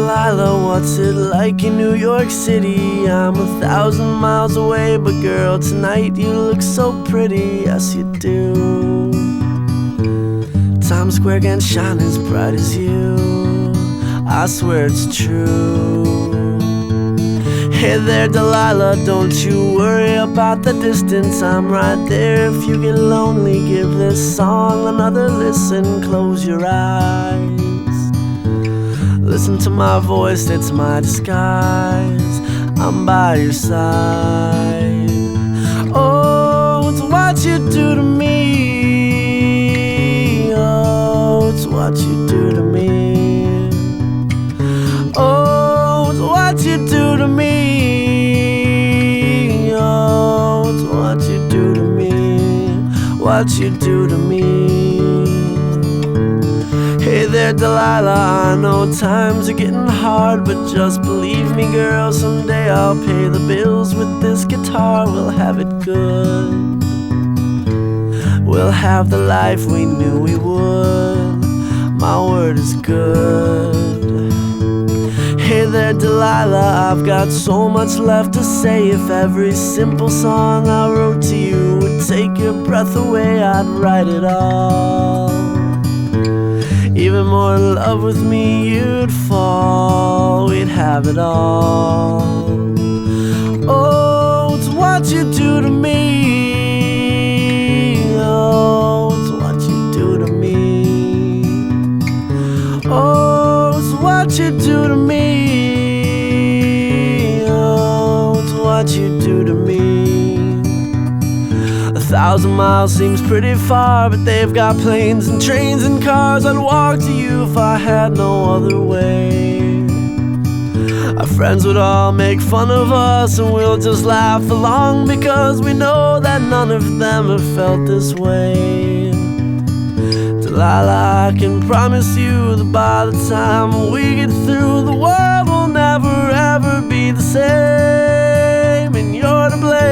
Delilah, what's it like in New York City? I'm 1,000 miles away, but girl, tonight you look so pretty, yes you do. Times Square can't shine as bright as you, I swear it's true. Hey there Delilah, don't you worry about the distance, I'm right there. If you get lonely, give this song another listen. Close your eyes, listen to my voice, it's my disguise. I'm by your side. Oh, it's what you do to me. Oh, it's what you do to me. Oh, it's what you do to me. Oh, it's what you do to me. What you do to me. Hey there Delilah, I know times are getting hard, but just believe me girl, someday I'll pay the bills with this guitar. We'll have it good, we'll have the life we knew we would. My word is good. Hey there Delilah, I've got so much left to say. If every simple song I wrote to you would take your breath away, I'd write it all. Even more in love with me you'd fall, we'd have it all. Oh, it's what you do to me. Oh, it's what you do to me. Oh, it's what you do to me. Oh, it's what you do to me. 1,000 miles seems pretty far, but they've got planes and trains and cars. I'd walk to you if I had no other way. Our friends would all make fun of us, and we'll just laugh along, because we know that none of them have felt this way. Delilah, I can promise you that by the time we get through, the world will never ever be the same, and you're to blame.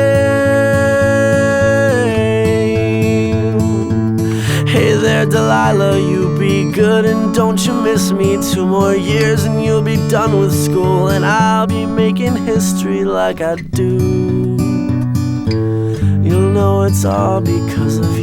Hey there Delilah, you be good and don't you miss me. 2 more years and you'll be done with school, and I'll be making history like I do. You'll know it's all because of you.